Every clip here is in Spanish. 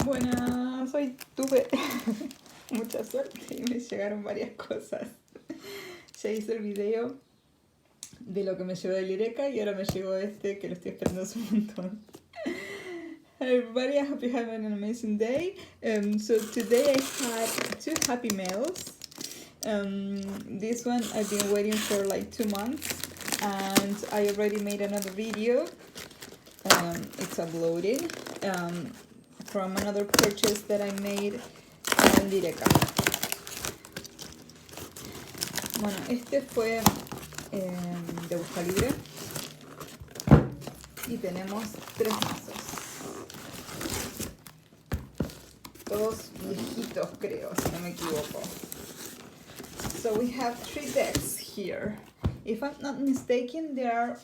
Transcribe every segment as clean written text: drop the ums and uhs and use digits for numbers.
Buenas, hoy tuve mucha suerte y me llegaron varias cosas. Ya hice el video de lo que me llegó del IRECA y ahora me llegó este que lo estoy esperando hace un montón. Hi everybody, I hope you're having an amazing day. So today I had 2 happy mails. This one I've been waiting for like 2 months and I already made another video. It's uploading. From another purchase that I made en Direca. Bueno, este fue de Busca Libre y tenemos 3 mazos, todos viejitos creo, si no me equivoco. So we have 3 decks here. If I'm not mistaken, there are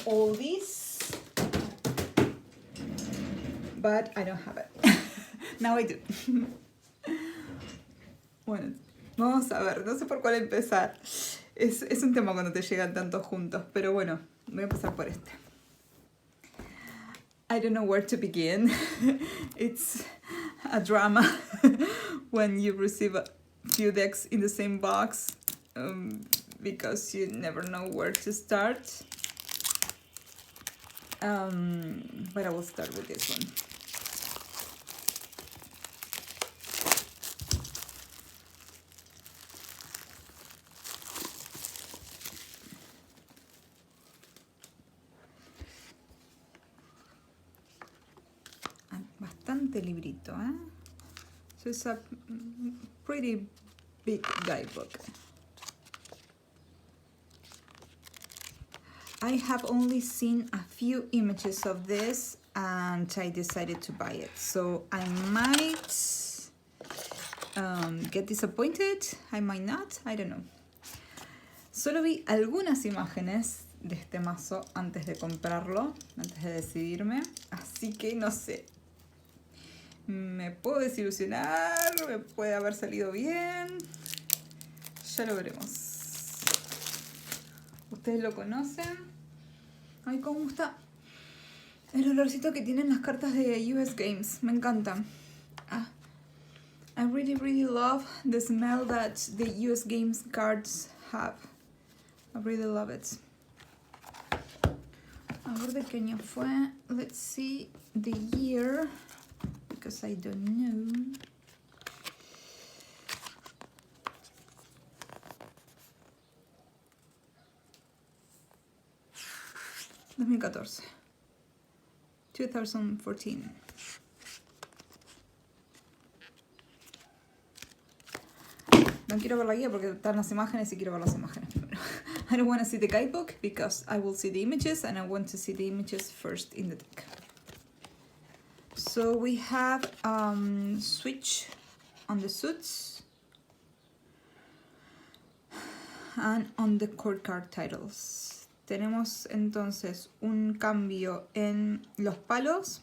all these, but I don't have it. Now I do. Bueno, vamos a ver, no sé por cuál empezar. Es un tema cuando te llegan tantos juntos, pero bueno, voy a empezar por este. I don't know where to begin. It's a drama when you receive a few decks in the same box because you never know where to start. But I will start with this one. Bastante librito, ¿eh? So it's a pretty big guidebook. I have only seen a few images of this and I decided to buy it. So I might get disappointed, I might not, I don't know. Solo vi algunas imágenes de este mazo antes de comprarlo, antes de decidirme, así que no sé. Me puedo desilusionar, me puede haber salido bien, ya lo veremos. ¿Ustedes lo conocen? Ay, cómo está el olorcito que tienen las cartas de US Games, me encanta. I really love the smell that the US Games cards have. I really love it. A ver de qué año fue. Let's see the year. Because I don't know. ...2014. 2014. No quiero ver la guía porque están las imágenes y quiero ver las imágenes primero. I don't want to see the guidebook because I will see the images and I want to see the images first in the deck. So we have switch on the suits and on the core card titles. Tenemos entonces un cambio en los palos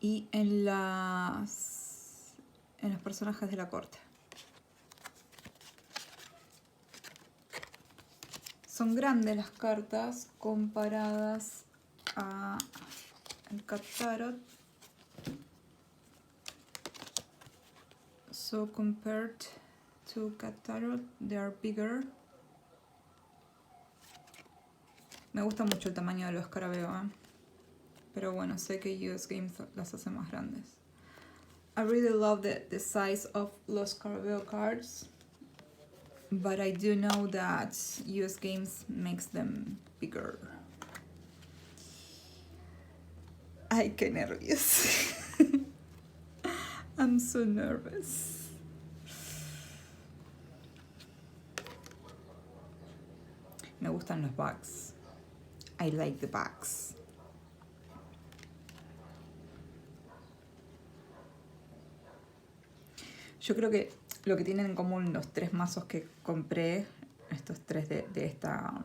y en los personajes de la corte. Son grandes las cartas comparadas a el Tarot. So compared to Tarot, they are bigger. Me gusta mucho el tamaño de los escarabeo, pero bueno, sé que US Games las hace más grandes. I really love the size of los escarabeo cards, but I do know that US Games makes them bigger. Ay, qué nervios. I'm so nervous. Me gustan los bags. I like the bags. Yo creo que lo que tienen en común los 3 mazos que compré, estos 3 de esta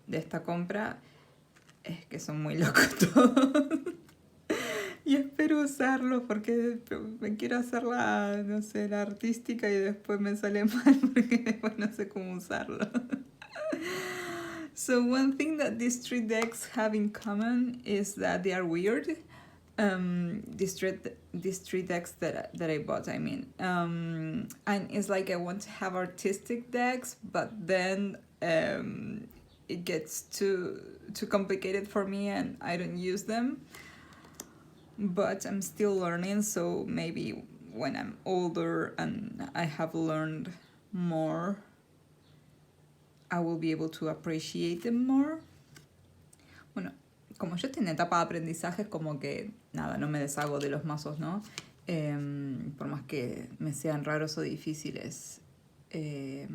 de esta compra, es que son muy locos todos. Y espero usarlos porque me quiero hacer la, no sé, la artística y después me sale mal porque después no sé cómo usarlo. So one thing that these 3 decks have in common is that they are weird. These three decks that I bought, I mean, and it's like I want to have artistic decks, but then it gets too complicated for me and I don't use them. But I'm still learning, so maybe when I'm older and I have learned more, I will be able to appreciate them more. Bueno, como yo estoy en etapa de aprendizaje, es como que nada, no me deshago de los mazos, ¿no? Por más que me sean raros o difíciles. Y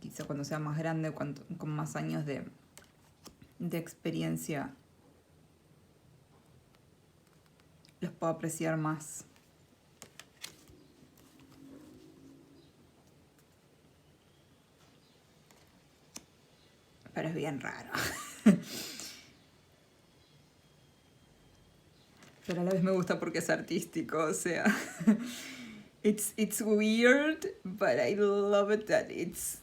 quizá cuando sea más grande, con más años de experiencia, los puedo apreciar más. Pero es bien raro. Pero a la vez me gusta porque es artístico, o sea, it's weird, but I love it that it's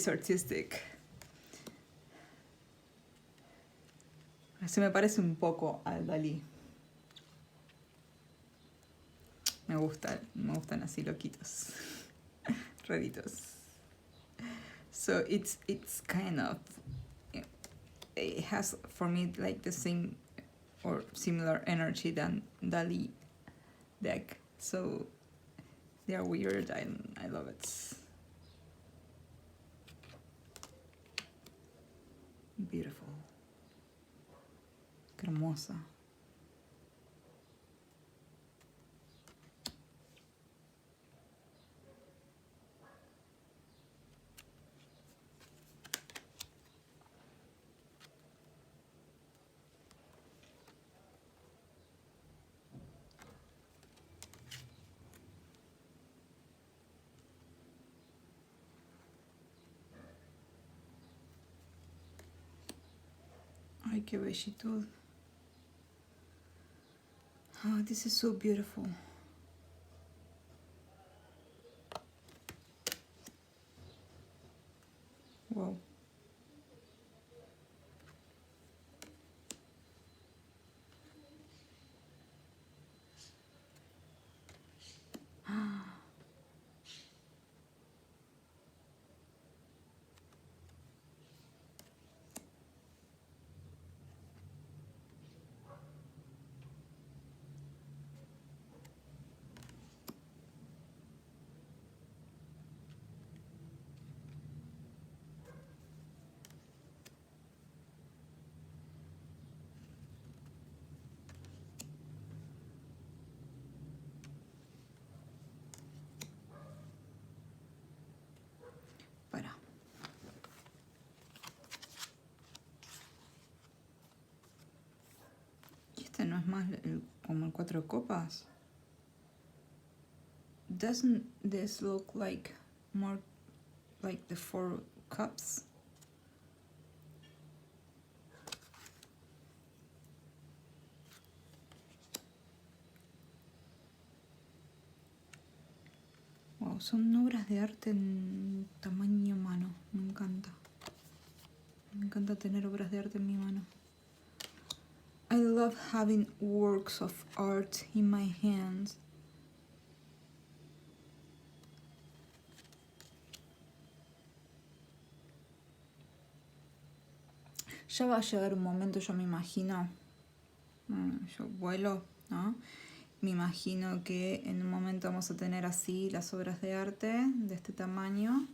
artistic. Se me parece un poco al Dalí. Me gustan así loquitos, raritos. So it's kind of, it has for me like the same or similar energy than Dalí deck. So they are weird and I love it. Beautiful. Qué hermosa. Ay, qué bellitud. Oh, this is so beautiful. Wow. Para. ¿Y este no es más como el 4 de copas? Doesn't this look like more like the 4 cups? Wow, son obras de arte en tamaño mano. Me encanta. Me encanta tener obras de arte en mi mano. I love having works of art in my hands. Ya va a llegar un momento, yo me imagino, yo vuelo, ¿no? Me imagino que en un momento vamos a tener así las obras de arte de este tamaño.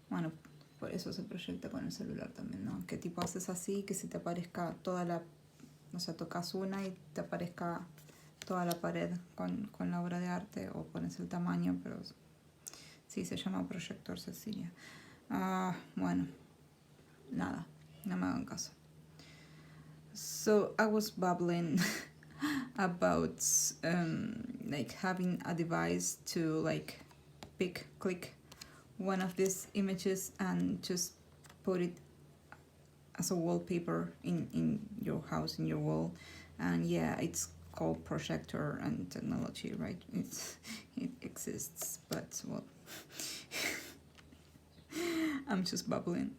Bueno, por eso se proyecta con el celular también, ¿no? Que tipo haces así, que si te aparezca toda la... O sea, tocas una y te aparezca toda la pared con la obra de arte, o pones el tamaño, pero sí, se llama proyector, Cecilia. Bueno, nada, no me hagan caso. So I was babbling about like having a device to like click one of these images and just put it as a wallpaper in your house, in your wall. And yeah, it's called projector and technology, right? It exists, but well, I'm just babbling.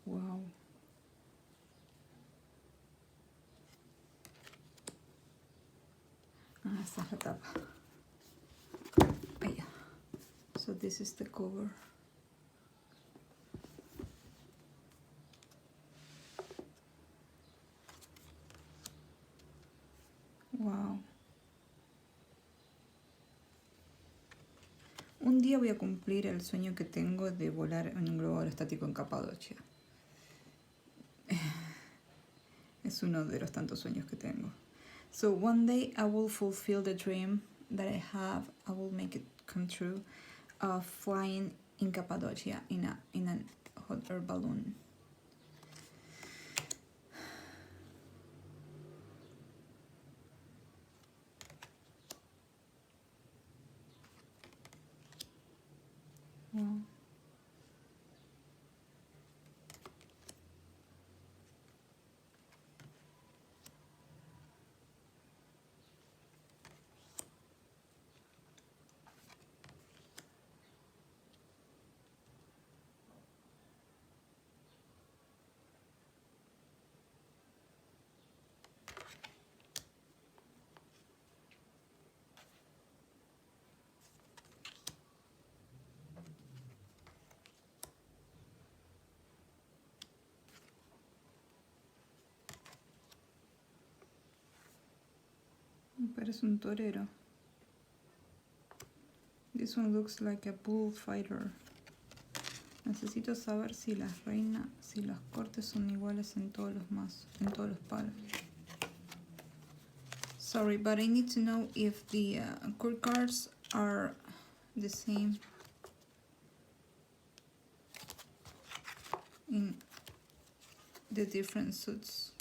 Wow. Ah, esta es la tapa. Ah, yeah. So this is the cover. Wow. Un día voy a cumplir el sueño que tengo de volar en un globo aerostático en Capadocia. Es uno de los tantos sueños que tengo. So one day I will fulfill the dream that I have. I will make it come true of flying in Cappadocia in a hot air balloon. Wow. Me parece un torero. This one looks like a bullfighter. Necesito saber si las si los cortes son iguales en todos los mazos, en todos los palos. Sorry, but I need to know if the cord cards are the same in the different suits.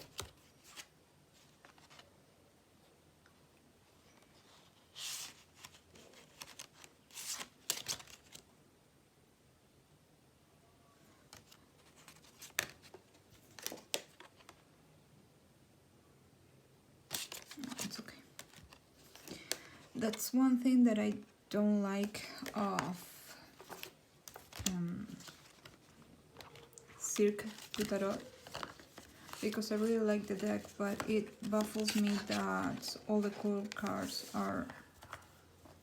It's okay. That's one thing that I don't like of Cirque du Tarot, because I really like the deck, but it baffles me that all the core cards are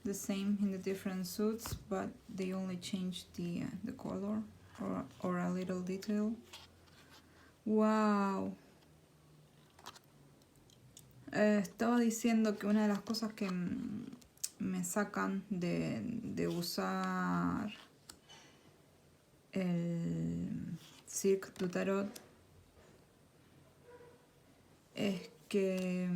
the same in the different suits, but they only change the color or a little detail. Wow. Estaba diciendo que una de las cosas que me sacan de usar el Cirque du Tarot es que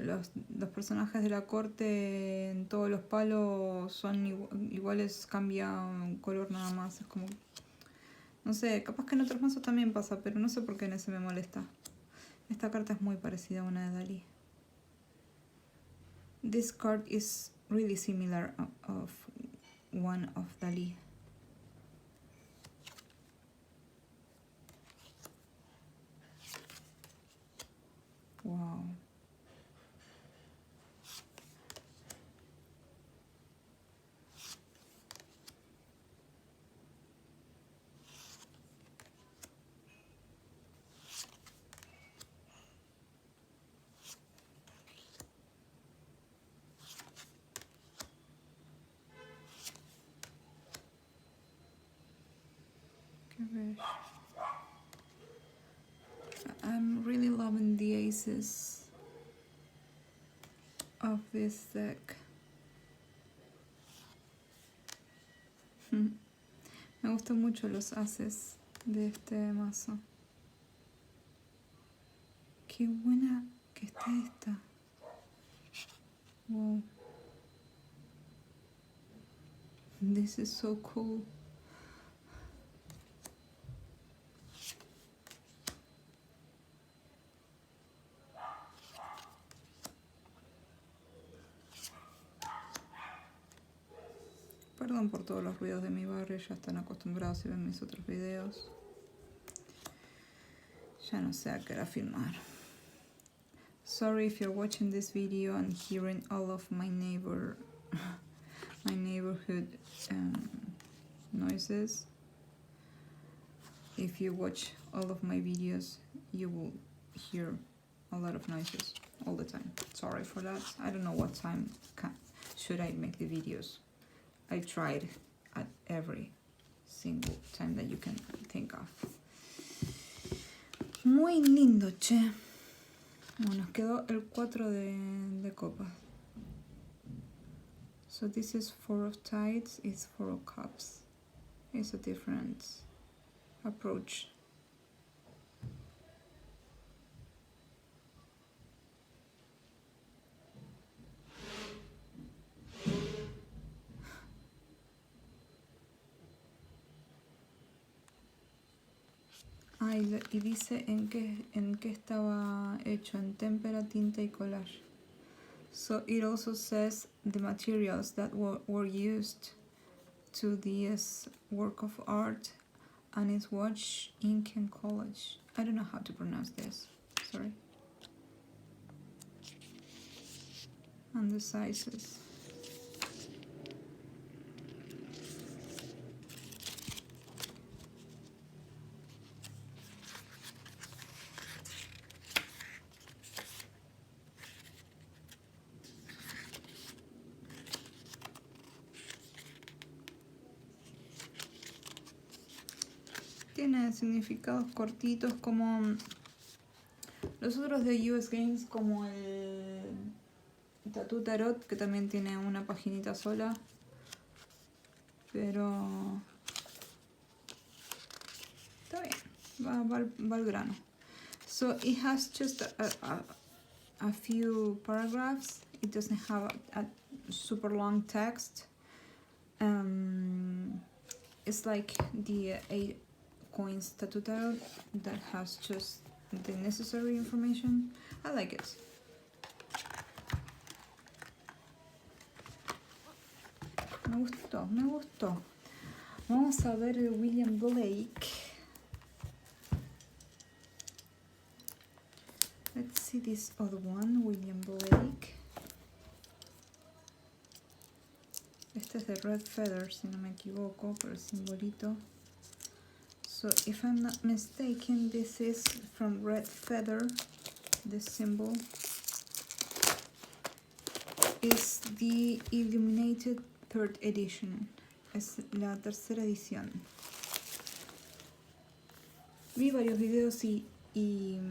los personajes de la corte en todos los palos son iguales, cambia un color nada más. Es como, no sé, capaz que en otros mazos también pasa, pero no sé por qué en ese me molesta. Esta carta es muy parecida a una de Dalí. This card is really similar of one of Dalí. Wow. Qué bello. I'm really loving the aces of this deck. Me gustan mucho los ases de este mazo. Qué buena que está esta. Wow. This is so cool. Perdón por todos los ruidos de mi barrio, ya están acostumbrados si ven mis otros videos. Ya no sé a qué hora filmar. Sorry if you're watching this video and hearing all of my neighborhood noises. If you watch all of my videos, you will hear a lot of noises all the time. Sorry for that. I don't know what time should I make the videos. I tried at every single time that you can think of. Muy lindo, che. Bueno, nos quedó el 4 de copas. So this is 4 of tides, it's 4 of cups. It's a different approach. Y dice en qué estaba hecho, en témpera, tinta y collage. So it also says the materials that were used to this work of art, and it's wash, ink and collage. I don't know how to pronounce this, sorry. And the sizes. Tiene significados cortitos como los otros de US Games, como el Tattoo Tarot, que también tiene una paginita sola, pero está bien, va al grano. So it has just a few paragraphs. It doesn't have a super long text. It's like the 8 coins tattoo tarot that has just the necessary information. I like it. Me gustó. Vamos a ver el William Blake. Let's see this other one, William Blake. Este es de Red Feather, si no me equivoco, por el simbolito. So if I'm not mistaken, this is from Red Feather. This symbol is the Illuminated 3rd edition. Es la tercera edición. Vi varios videos y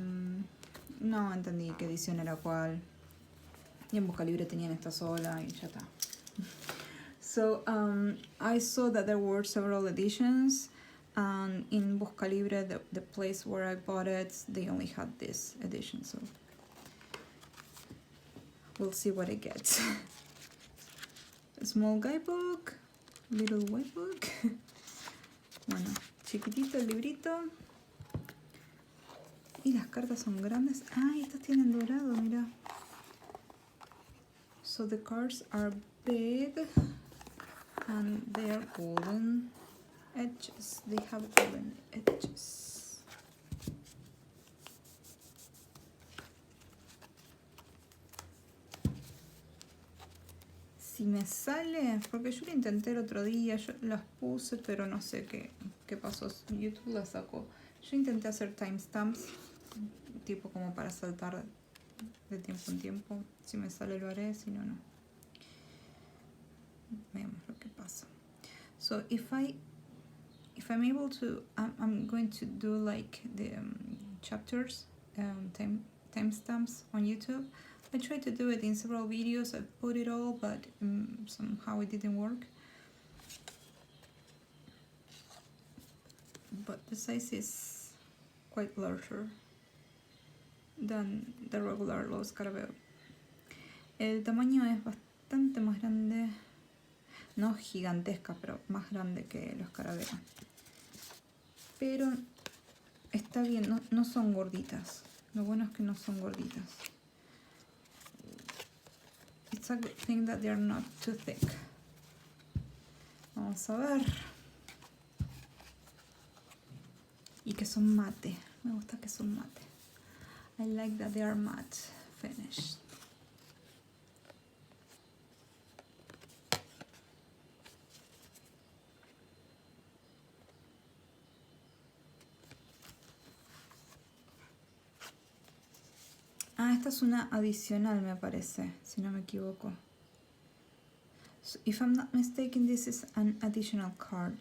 no entendí qué edición era cuál. Y en Busca Libre tenían esta sola y ya está. So I saw that there were several editions, and in Busca Libre, the place where I bought it, they only had this edition, so we'll see what I get. A small guidebook, little white book. Bueno, chiquitito el librito. Y las cartas son grandes. Ah, estas tienen dorado, mira. So the cards are big and they are golden edges. They have golden edges. Si me sale, porque yo lo intenté el otro día, yo las puse, pero no sé qué pasó. YouTube las sacó. Yo intenté hacer timestamps, tipo como para saltar de tiempo en tiempo. Si me sale lo haré, si no, no. Veamos lo que pasa. So if I'm able to, I'm going to do like the chapters, timestamps on YouTube. I tried to do it in several videos. I put it all, but somehow it didn't work. But the size is quite larger than the regular Los Carabeos. El tamaño es bastante más grande, no gigantesca, pero más grande que los Carabeos. Pero está bien, no son gorditas. Lo bueno es que no son gorditas. It's a good thing that they are not too thick. Vamos a ver. Y que son mate. Me gusta que son mate. I like that they are matte finished. Ah, esta es una adicional, me parece, si no me equivoco. So, if I'm not mistaken, this is an additional card.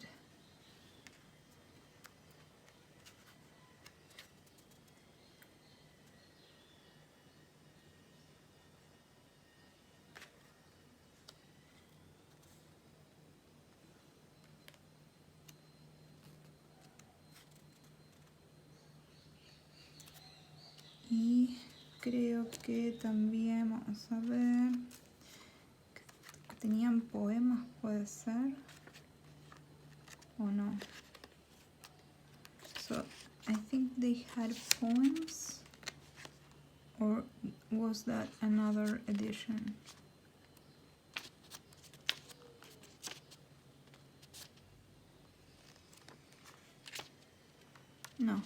Y creo que también, vamos a ver, que tenían poemas, puede ser, o no. So, I think they had poems, or was that another edition? No.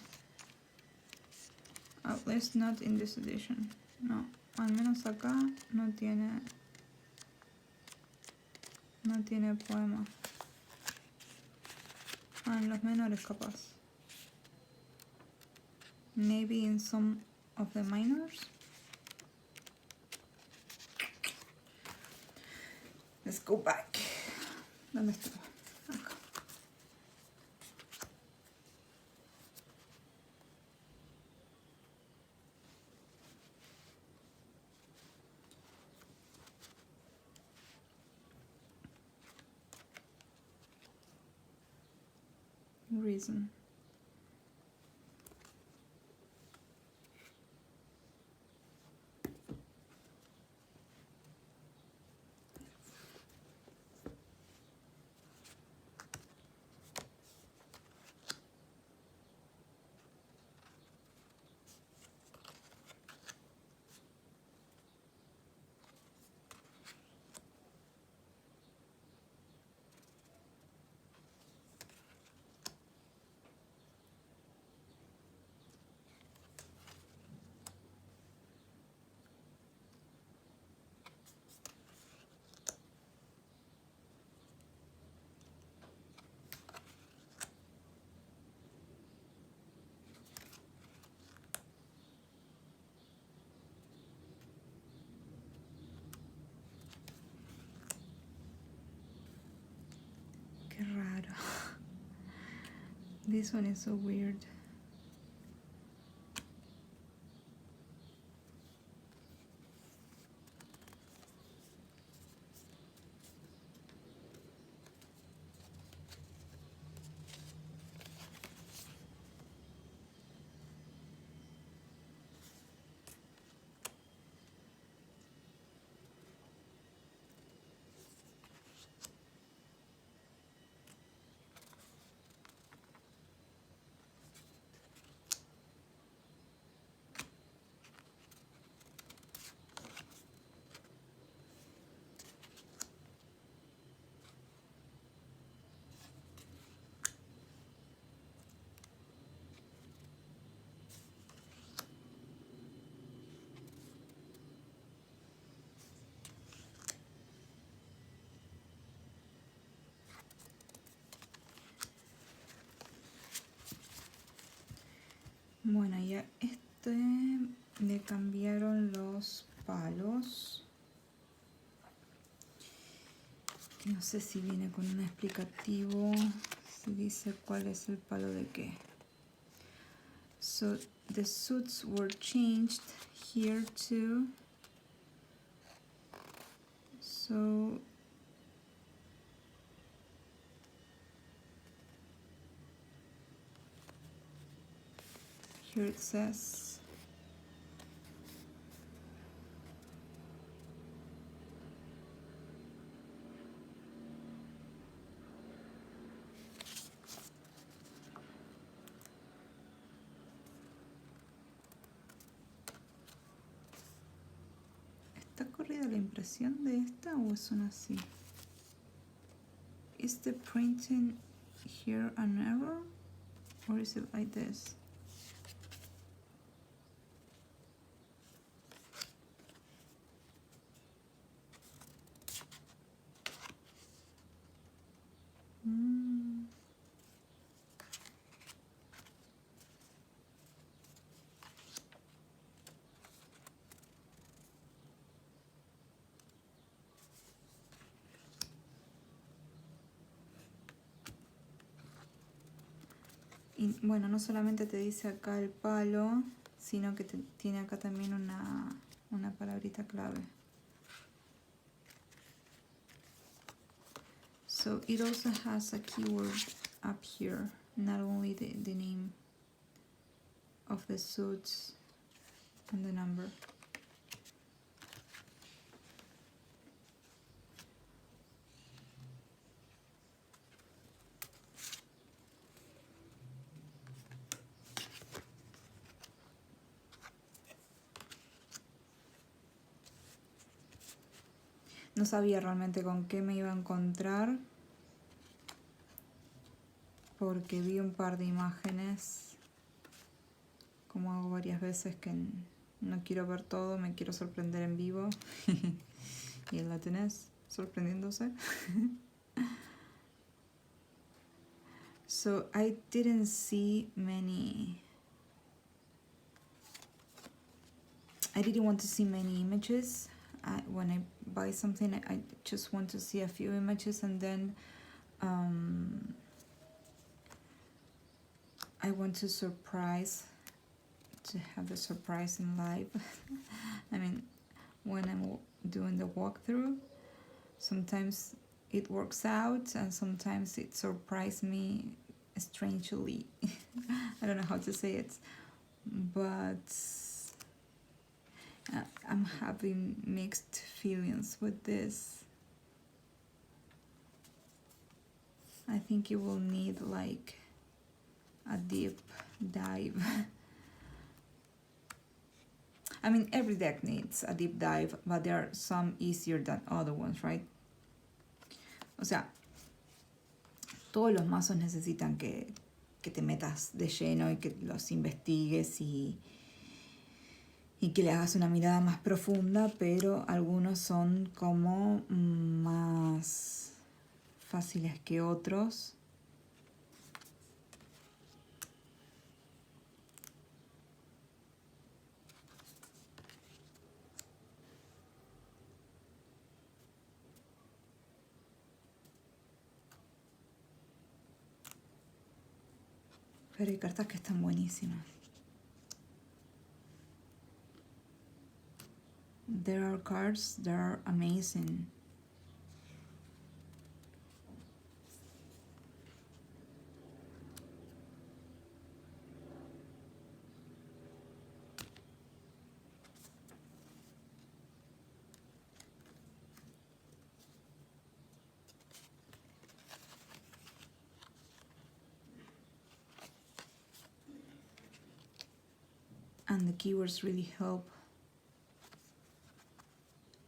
At least not in this edition. No, al menos acá no tiene poema. Ah, en los menores capaz. Maybe in some of the minors. Let's go back. ¿Dónde estaba? Acá. Reason. Qué raro. This one is so weird. Bueno, ya le cambiaron los palos. No sé si viene con un explicativo, si dice cuál es el palo de qué. So the suits were changed here too. So here it says ¿está corrida la impresión de esta o son así? is the printing here an error? Or is it like this? Y bueno, no solamente te dice acá el palo, sino que tiene acá también una palabrita clave. So it also has a keyword up here, not only the name of the suits and the number. No sabía realmente con qué me iba a encontrar, porque vi un par de imágenes, como hago varias veces, que no quiero ver todo, me quiero sorprender en vivo. Y la tenés sorprendiéndose. So I didn't see many. I didn't want to see many images. When I buy something, I just want to see a few images, and then I want to have the surprise in live. I mean, when I'm doing the walkthrough, sometimes it works out and sometimes it surprises me strangely. I don't know how to say it, but I'm having mixed feelings with this. I think you will need like a deep dive. I mean, every deck needs a deep dive, but there are some easier than other ones, right? O sea, todos los mazos necesitan que te metas de lleno y que los investigues y que le hagas una mirada más profunda, pero algunos son como más fáciles que otros. Pero hay cartas que están buenísimas. There are cards that are amazing. And the keywords really help.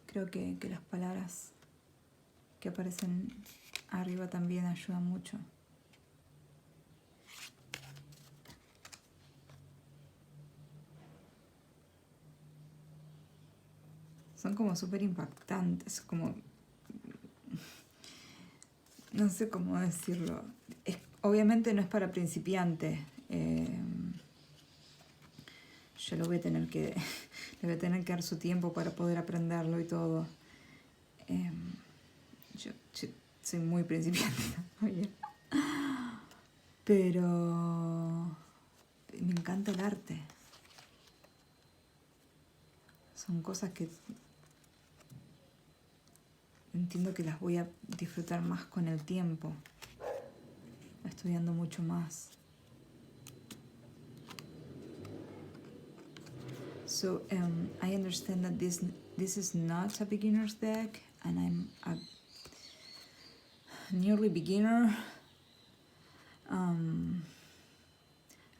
Creo que las palabras que aparecen arriba también ayudan mucho. Son como súper impactantes, como... No sé cómo decirlo. Obviamente no es para principiante. Yo le voy a tener que dar su tiempo para poder aprenderlo y todo. Yo soy muy principiante todavía. Pero me encanta el arte. Son cosas que entiendo que las voy a disfrutar más con el tiempo, estudiando mucho más. So I understand that this is not a beginner's deck, and I'm a nearly beginner. I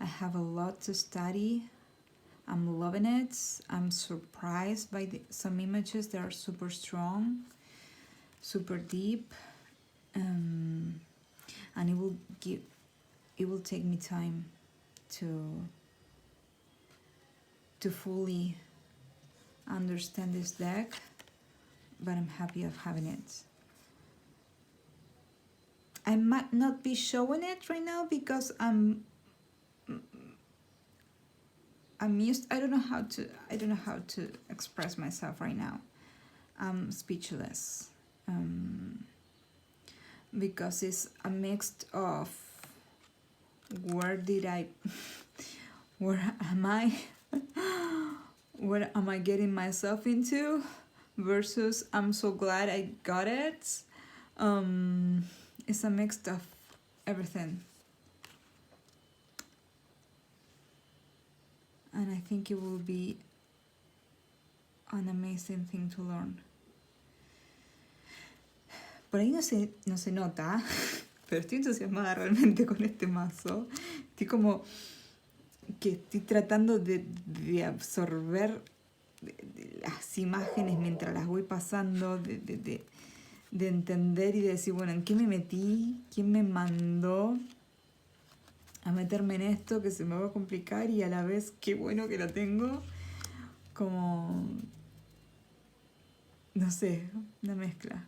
have a lot to study. I'm loving it. I'm surprised by some images that are super strong, super deep, And it will take me time to fully understand this deck, but I'm happy of having it. I might not be showing it right now because I'm used. I don't know how to express myself right now. I'm speechless, because it's a mix of where am I getting myself into versus I'm so glad I got it. It's a mix of everything. And I think it will be an amazing thing to learn. Por ahí no se nota, pero estoy entusiasmada realmente con este mazo. Estoy como que estoy tratando de absorber de las imágenes mientras las voy pasando, de entender y de decir, bueno, ¿en qué me metí? ¿Quién me mandó a meterme en esto que se me va a complicar? Y a la vez, qué bueno que lo tengo. Como, no sé, una mezcla.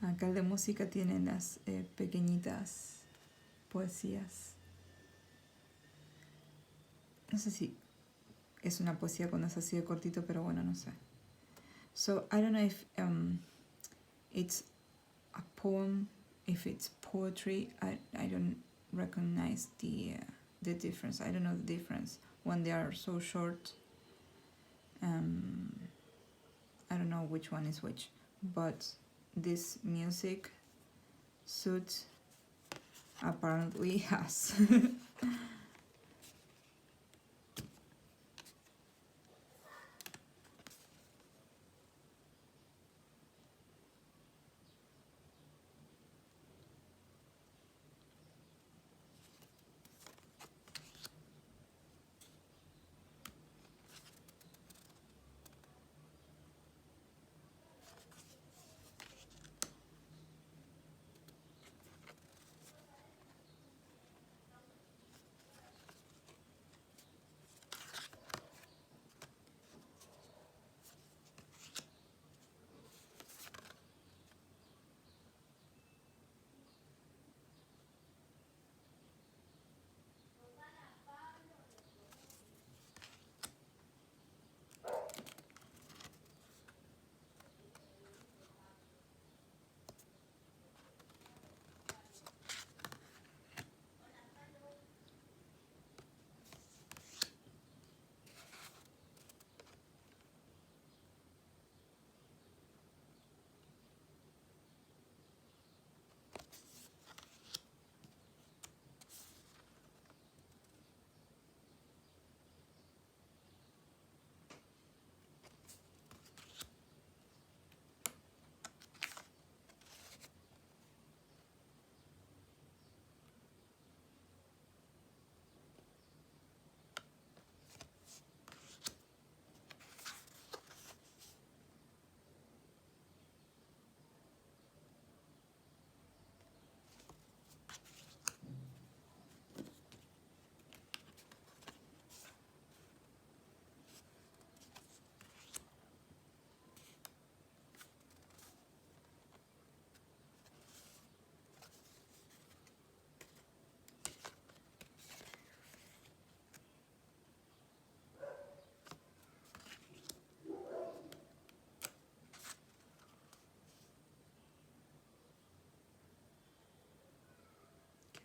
Acá el de música tiene las pequeñitas poesías. No sé si es una poesía cuando es así de cortito, pero bueno, no sé. So, I don't know if it's a poem, if it's poetry. I don't recognize the difference. I don't know the difference when they are so short. I don't know which one is which, but this music suit apparently has.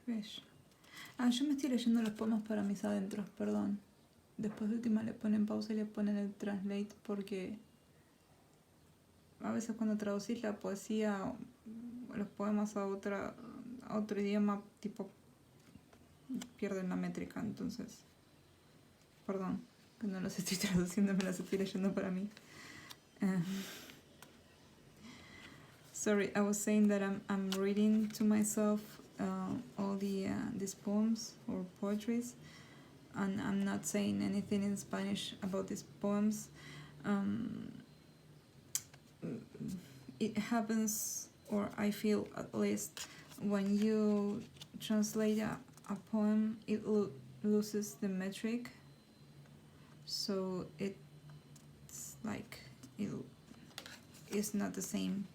Bello. Yo me estoy leyendo los poemas para mis adentros, perdón. Después de última le ponen pausa y le ponen el translate porque a veces cuando traducís la poesía o los poemas a otro idioma, tipo, pierden la métrica, entonces, perdón, que no los estoy traduciendo, me los estoy leyendo para mí. Sorry, I was saying that I'm reading to myself all these poems or poetries, and I'm not saying anything in Spanish about these poems. it happens, or I feel at least, when you translate a poem, it loses the metric, so it's like it's not the same.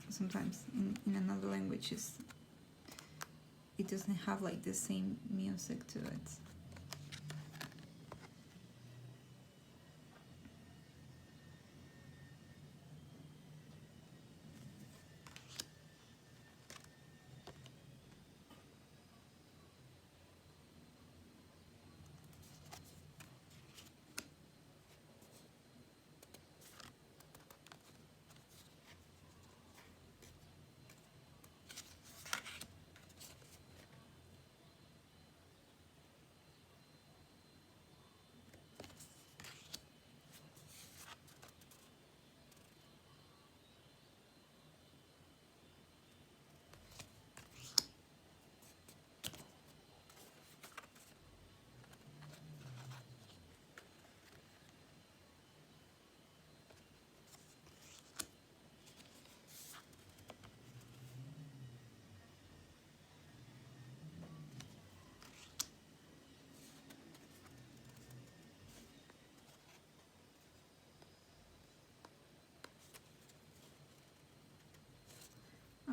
Sometimes in another language it doesn't have like the same music to it.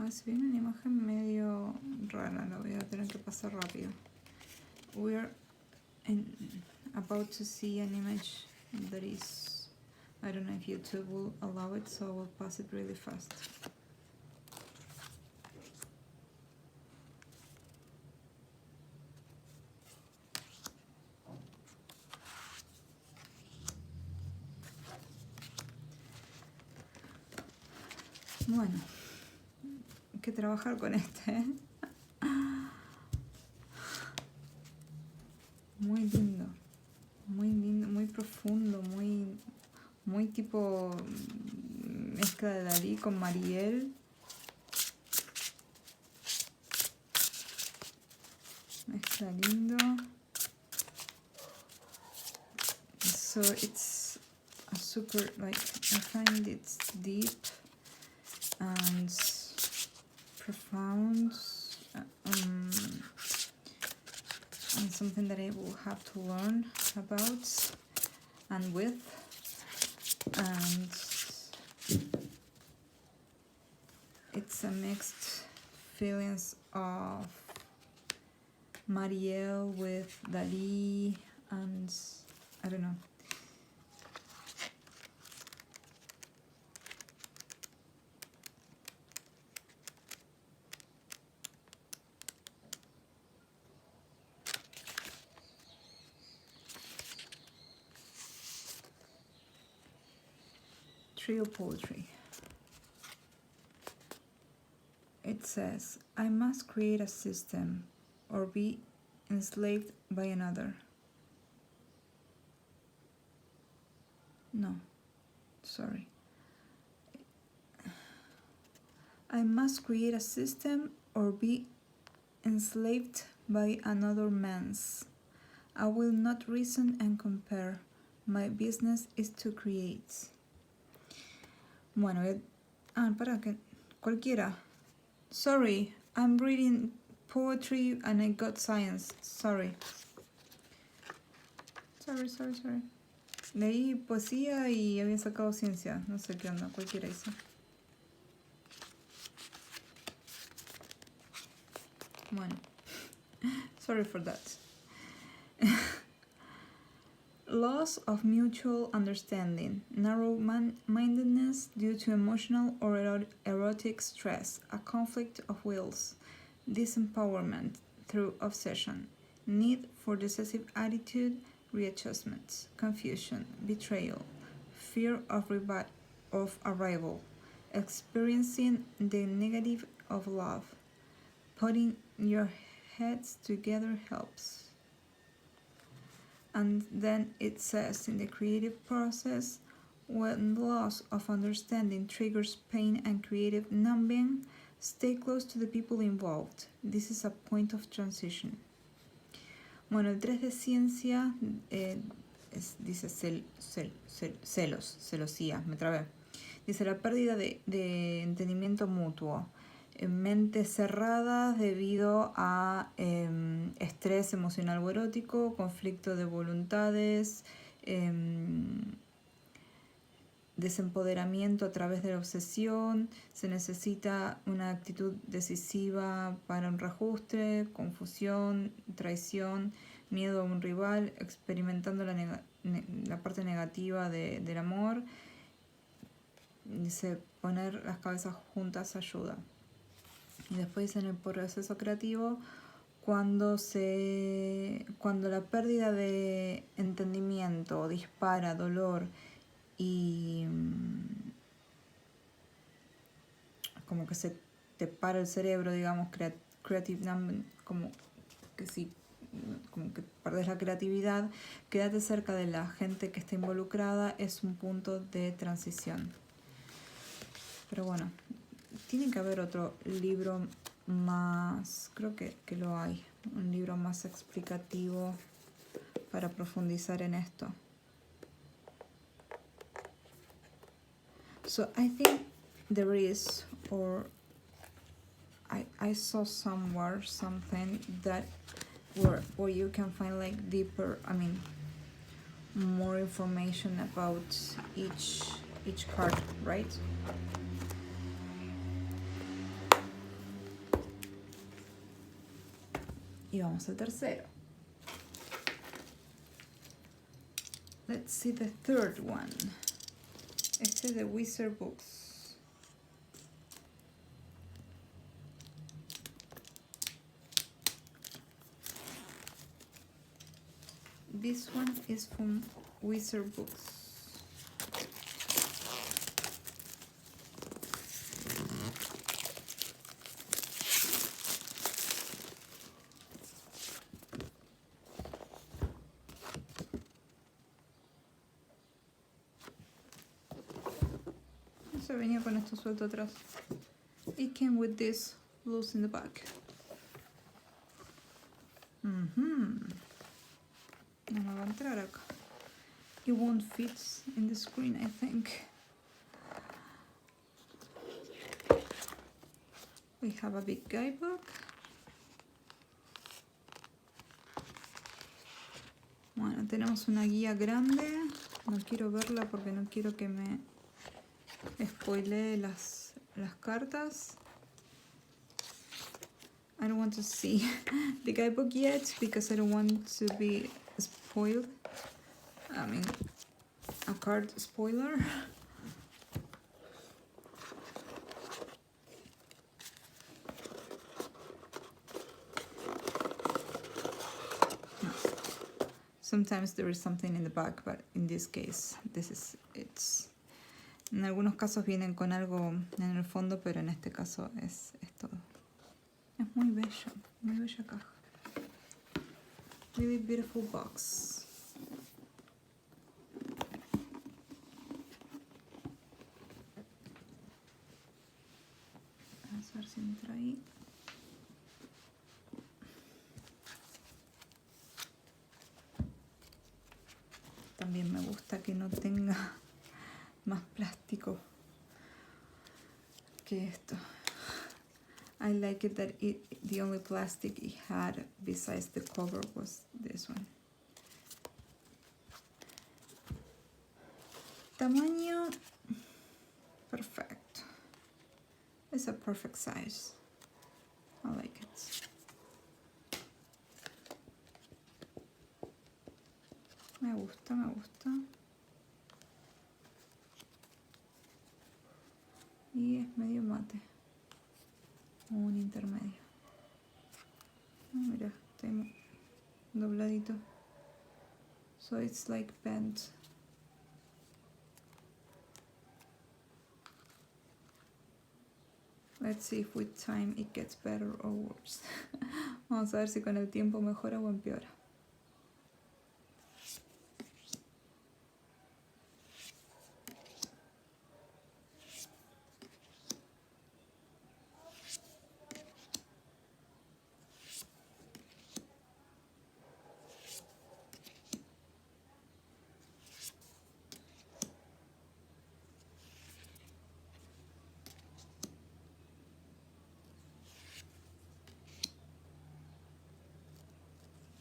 Si viene una imagen medio rara, la voy a tener que pasar rápido. We're about to see an image that is, I don't know if YouTube will allow it, so I will pass it really fast. Bueno, hay que trabajar con este, ¿eh? Muy lindo, muy profundo, muy tipo mezcla de Dalí con Mariel. Mezcla lindo. So it's a super, like, I find it's deep and profound, and something that I will have to learn about and with, and it's a mixed feelings of Mariel with Dalí, and I don't know. Trio poetry. It says, I must create a system or be enslaved by another. No, sorry. I must create a system or be enslaved by another man's. I will not reason and compare. My business is to create. Bueno, para que cualquiera. Sorry, I'm reading poetry and I got science. Sorry. Leí poesía y había sacado ciencia. No sé qué onda, cualquiera hizo. Bueno, sorry for that. Loss of mutual understanding, narrow-mindedness due to emotional or erotic stress, a conflict of wills, disempowerment through obsession, need for decisive attitude, readjustment, confusion, betrayal, fear of arrival, experiencing the negative of love, putting your heads together helps. And then it says in the creative process, when loss of understanding triggers pain and creative numbing, stay close to the people involved. This is a point of transition. Bueno, el 3 de ciencia dice celos, celosía, me trabé. Dice la pérdida de entendimiento mutuo, mentes cerradas debido a estrés emocional o erótico, conflicto de voluntades, desempoderamiento a través de la obsesión, se necesita una actitud decisiva para un reajuste, confusión, traición, miedo a un rival, experimentando la parte negativa del amor. Dice, poner las cabezas juntas ayuda. Y después dice, en el proceso creativo, cuando la pérdida de entendimiento dispara dolor y como que se te para el cerebro, digamos, como que si como que perdés la creatividad, quédate cerca de la gente que está involucrada, es un punto de transición. Pero bueno, tiene que haber otro libro más, creo que lo hay, un libro más explicativo para profundizar en esto. So I think there is, or I saw somewhere something that where you can find like deeper, more information about each card, right? Y vamos al tercero. Let's see the third one. Este es de Wizard Books. This one is from Wizard Books. Se venía con esto suelto atrás. It came with this loose in the back. No me va a entrar acá. It won't fit in the screen, I think. We have a big guidebook. Bueno, tenemos una guía grande. No quiero verla porque no quiero que me spoilee las cartas. I don't want to see the guidebook yet because I don't want to be spoiled. A card spoiler. No. Sometimes there is something in the back, but in this case, it's. En algunos casos vienen con algo en el fondo, pero en este caso es todo. Es muy bella caja. Really beautiful box. Vamos a ver si entra ahí. También me gusta que no tenga más plástico que esto. I like it that the only plastic it had besides the cover was this one. Tamaño perfecto. It's a perfect size. I like it. Me gusta. Y es medio mate. Un intermedio. Mira, está dobladito. So it's like bent. Let's see if with time it gets better or worse. Vamos a ver si con el tiempo mejora o empeora.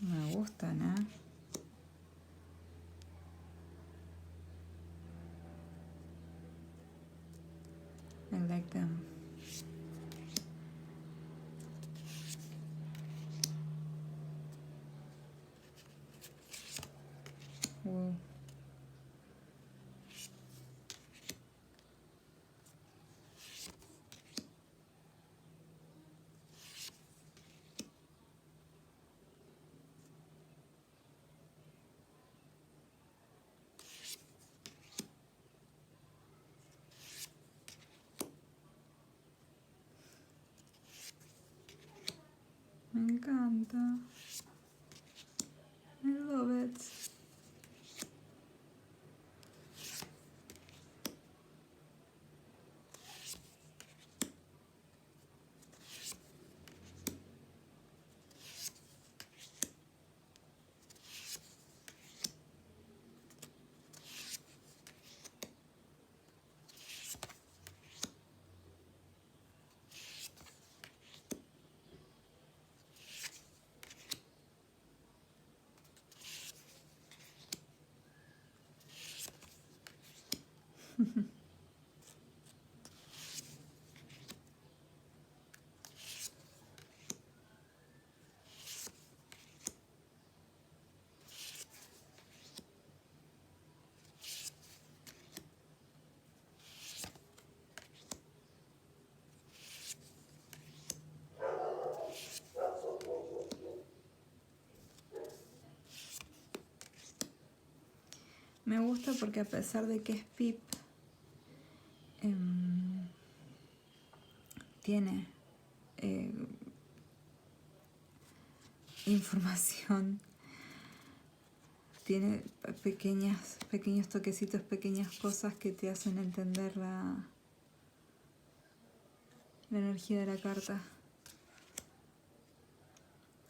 Me gustan, ¿eh? I like them. Wow. Me encanta. I love it. Me gusta porque a pesar de que es Pip, tiene información, tiene pequeños toquecitos, pequeñas cosas que te hacen entender la energía de la carta.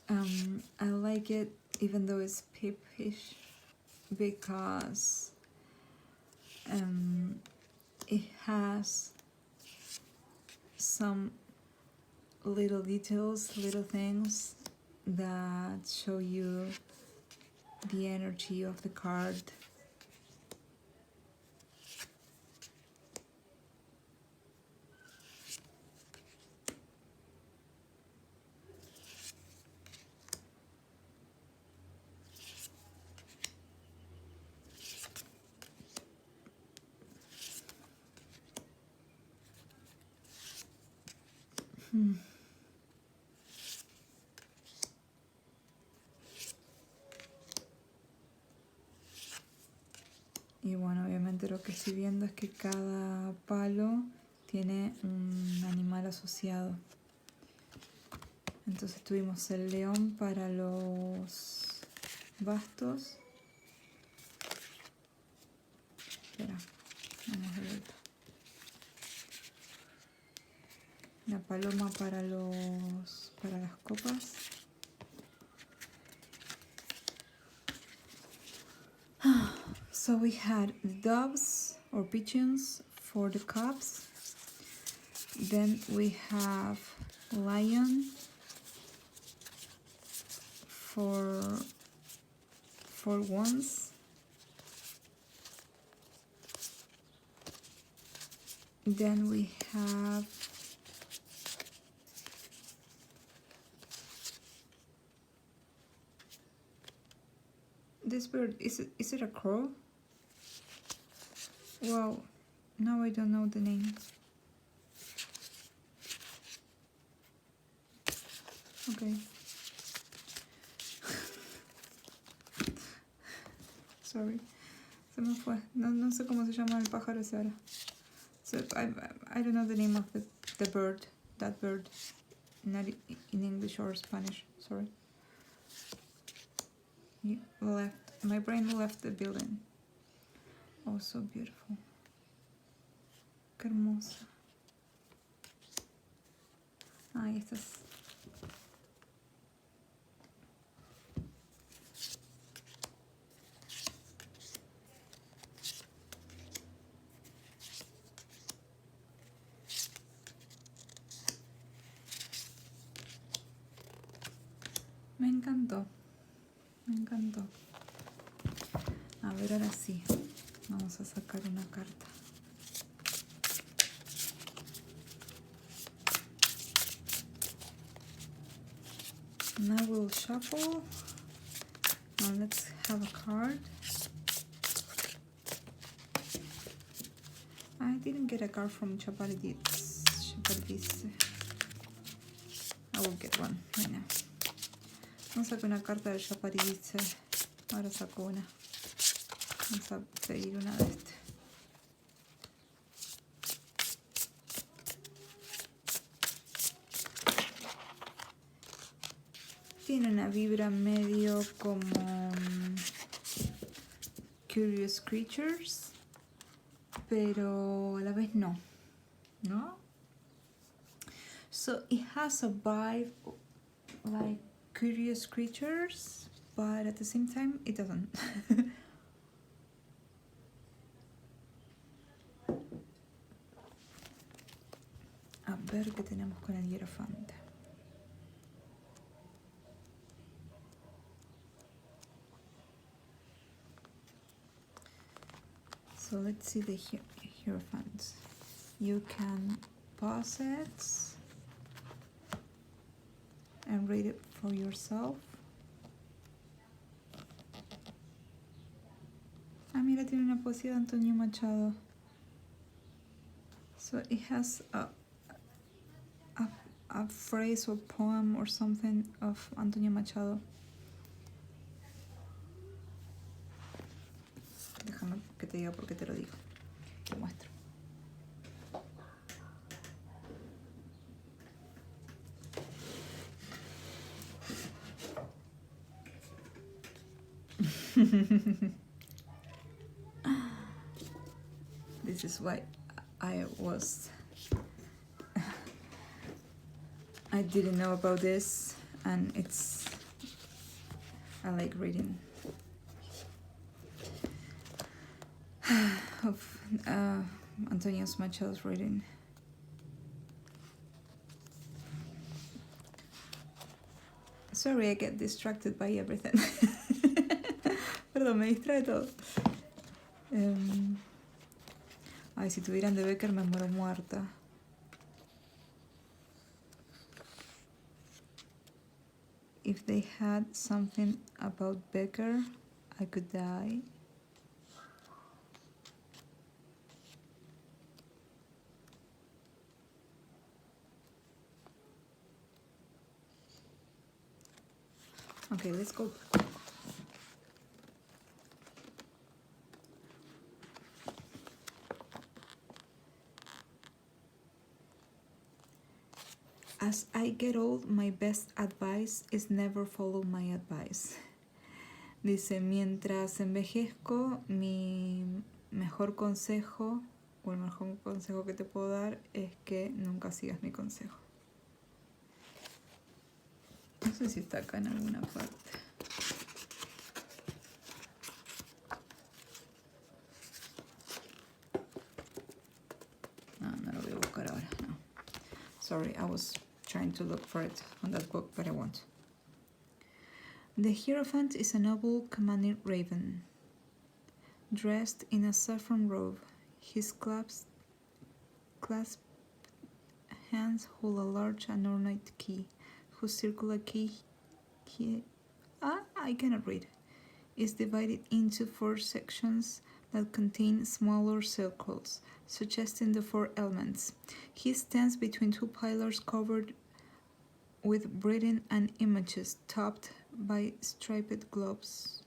I like it even though it's Pipish because it has some little details, little things that show you the energy of the card. Y bueno, obviamente lo que estoy viendo es que cada palo tiene un animal asociado. Entonces tuvimos el león para los bastos. Espera, vamos de vuelta. La paloma para las copas. So we had doves or pigeons for the cups. Then we have lion for wands. Then we have this bird. Is it a crow? Wow, now I don't know the name. Okay. Sorry. Se me fue. No sé cómo se llama el pájaro ese ahora. So I don't know the name of the bird. That bird. Not in English or Spanish. Sorry. My brain left the building. Oh, so beautiful. Qué hermosa. Ahí estás. Me encantó. Me encantó. A ver, ahora sí. Vamos a sacar una carta. Now we'll shuffle. Now let's have a card. I didn't get a card from Japaridze. I will get one right now. Vamos a sacar una carta de Japaridze. Ahora saco una. Vamos a pedir una de este. Tiene una vibra medio como Curious Creatures, pero a la vez no, ¿no? So it has a vibe like Curious Creatures, but at the same time it doesn't. A ver qué tenemos con el hierofante. So let's see the hierophant. You can pause it and read it for yourself. Ah, mira, tiene una poesía de Antonio Machado. So it has a phrase or poem or something of Antonio Machado. Déjame que te diga por qué te lo digo. Te muestro. This is why I didn't know about this, and I like reading of Antonio Machado's reading. Sorry, I get distracted by everything. Perdón, me distrae todo. Ay, si tuvieran de Becker me muero muerta. If they had something about Becker, I could die. Okay, let's go. As I get old, my best advice is never follow my advice. Dice, mientras envejezco, mi mejor consejo, o el mejor consejo que te puedo dar, es que nunca sigas mi consejo. No sé si está acá en alguna parte. No lo voy a buscar ahora, no. Sorry, I was trying to look for it on that book, but I won't. The Hierophant is a noble commanding raven, dressed in a saffron robe. His clasped hands hold a large and ornate key, whose circular key I cannot read, is divided into 4 sections that contain smaller circles, suggesting the 4 elements. He stands between 2 pillars covered with writing and images, topped by striped globes,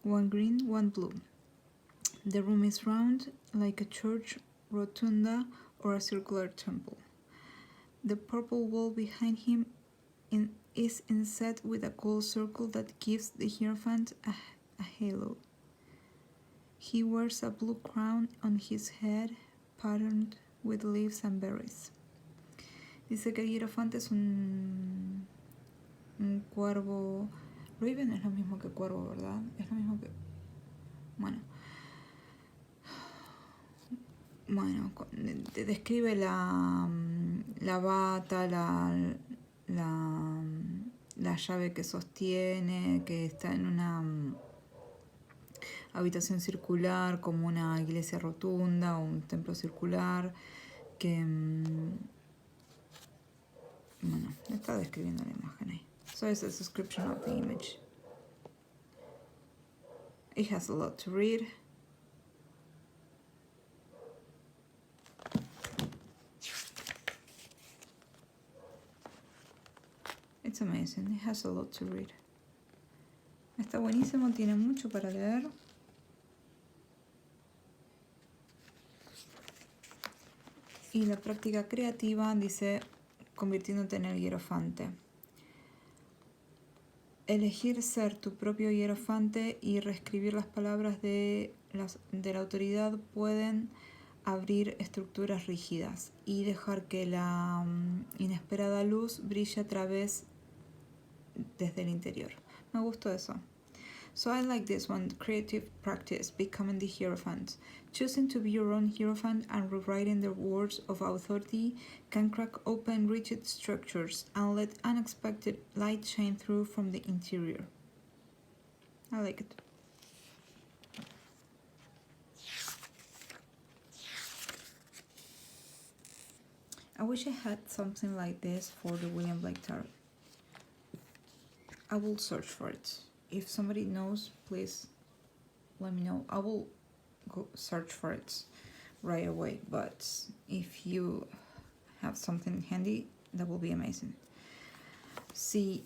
1 green, 1 blue. The room is round, like a church rotunda or a circular temple. The purple wall behind him is inset with a gold circle that gives the Hierophant a halo. He wears a blue crown on his head, patterned with leaves and berries. Dice que el Hierophante es un cuervo. Raven es lo mismo que cuervo, ¿verdad? Es lo mismo que... Bueno, te describe la bata, la la llave que sostiene, que está en una habitación circular, como una iglesia rotunda o un templo circular, que bueno, está describiendo la imagen ahí. So it's a description of the image. It has a lot to read. It's amazing. It has a lot to read. Está buenísimo, tiene mucho para leer. Y la práctica creativa dice convirtiéndote en el hierofante. Elegir ser tu propio hierofante y reescribir las palabras de la autoridad pueden abrir estructuras rígidas y dejar que la inesperada luz brille a través desde el interior. Me gustó eso. So I like this one, creative practice, becoming the hierophant. Choosing to be your own hierophant and rewriting the words of authority can crack open rigid structures and let unexpected light shine through from the interior. I like it. I wish I had something like this for the William Blake Tarot. I will search for it. If somebody knows, please let me know. I will go search for it right away. But if you have something handy, that will be amazing. Sí,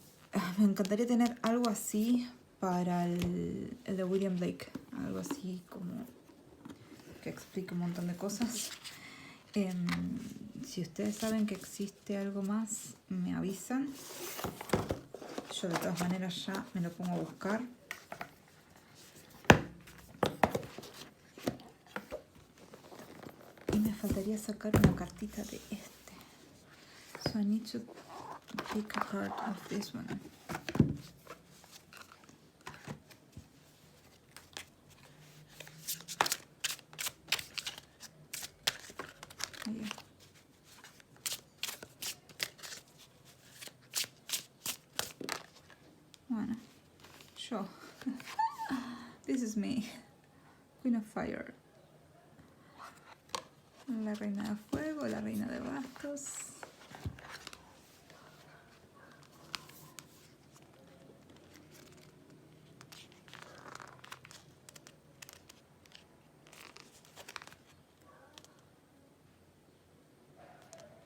me encantaría tener algo así para el de William Blake. Algo así como que explique un montón de cosas. Si ustedes saben que existe algo más, me avisan. Yo de todas maneras ya me lo pongo a buscar. Y me faltaría sacar una cartita de este. So I need to pick a card of this one. Yeah. Bueno, yo. This is me. Queen of Fire. La reina de fuego, la reina de bastos.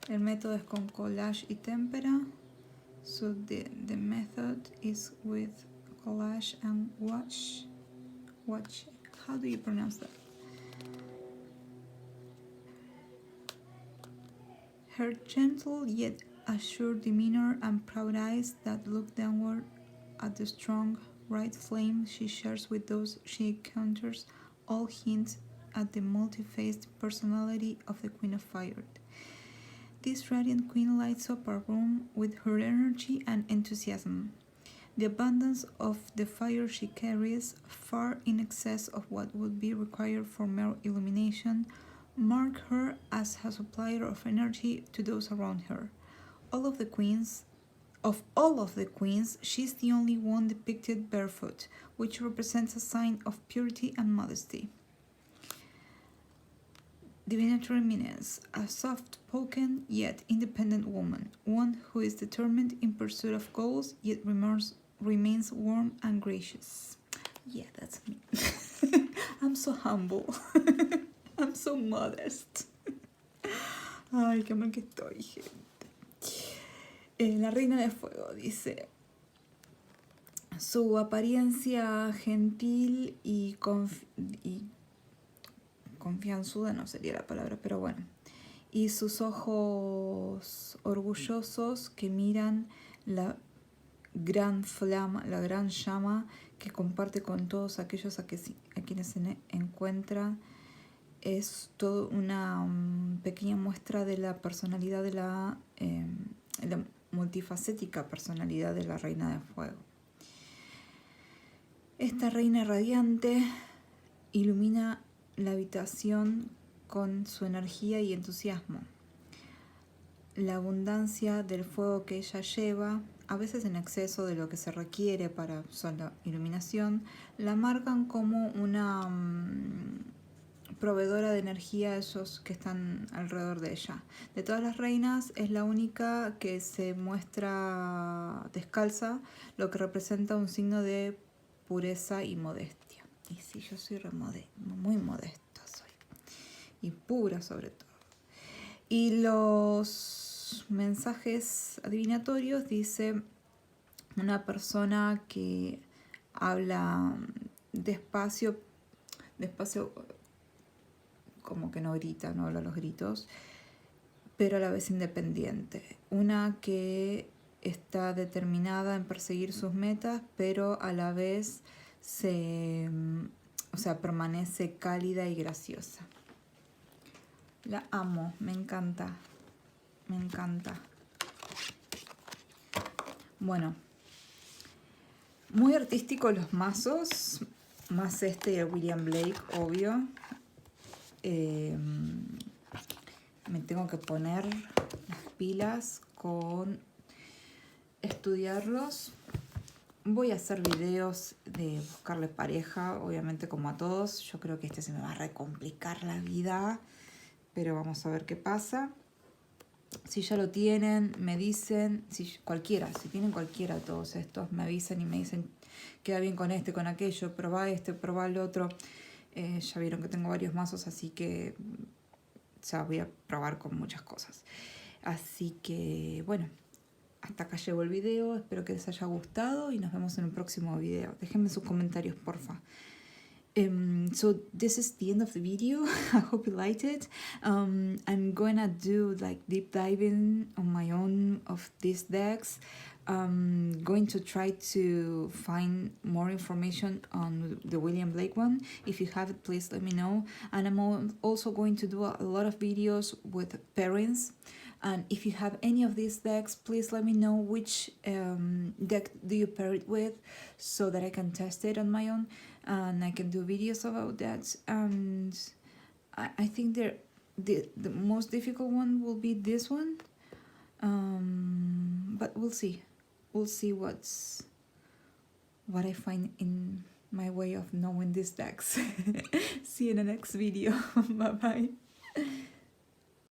El método es con collage y témpera. So the method is with collage and wash. How do you pronounce that? Her gentle yet assured demeanor and proud eyes that look downward at the strong, bright flame she shares with those she encounters all hint at the multi-faced personality of the Queen of Fire. This radiant queen lights up our room with her energy and enthusiasm. The abundance of the fire she carries, far in excess of what would be required for mere illumination, mark her as a supplier of energy to those around her. Of all of the queens, she's the only one depicted barefoot, which represents a sign of purity and modesty. Divinatory meanings: a soft-spoken yet independent woman, one who is determined in pursuit of goals yet remains warm and gracious. Yeah, that's me. I'm so humble. I'm so modest. Ay, qué mal que estoy, gente. La reina de fuego dice: su apariencia gentil y confianzuda no sería la palabra, pero bueno, y sus ojos orgullosos que miran la gran flama, la gran llama que comparte con todos aquellos a quienes se encuentra, es toda una pequeña muestra de la personalidad de la multifacética personalidad de la reina de fuego. Esta reina radiante ilumina la habitación con su energía y entusiasmo. La abundancia del fuego que ella lleva a veces en exceso de lo que se requiere para sola iluminación, la marcan como una proveedora de energía a esos que están alrededor de ella. De todas las reinas es la única que se muestra descalza, lo que representa un signo de pureza y modestia. Y sí, yo soy muy modesta soy. Y pura sobre todo. Y los mensajes adivinatorios dice una persona que habla despacio como que no grita, no habla a los gritos, pero a la vez independiente. Una que está determinada en perseguir sus metas, pero a la vez permanece cálida y graciosa. La amo, me encanta. Me encanta. Bueno, muy artísticos los mazos, más este y el William Blake, obvio. Me tengo que poner las pilas con estudiarlos. Voy a hacer videos de buscarle pareja, obviamente como a todos. Yo creo que este se me va a recomplicar la vida, pero vamos a ver qué pasa. Si ya lo tienen, me dicen, si tienen cualquiera de todos estos, me avisan y me dicen, queda bien con este, con aquello, probá este, probá el otro. Ya vieron que tengo varios mazos, así que ya voy a probar con muchas cosas. Así que, bueno, hasta acá llegó el video. Espero que les haya gustado y nos vemos en un próximo video. Déjenme sus comentarios, porfa. So this is the end of the video. I hope you liked it. I'm gonna do like deep diving on my own of these decks. I'm going to try to find more information on the William Blake one. If you have it, please let me know. And I'm also going to do a lot of videos with pairings. And if you have any of these decks, please let me know which deck do you pair it with, so that I can test it on my own and I can do videos about that. And I think the most difficult one will be this one, but we'll see what I find in my way of knowing these decks. See you in the next video. Bye bye.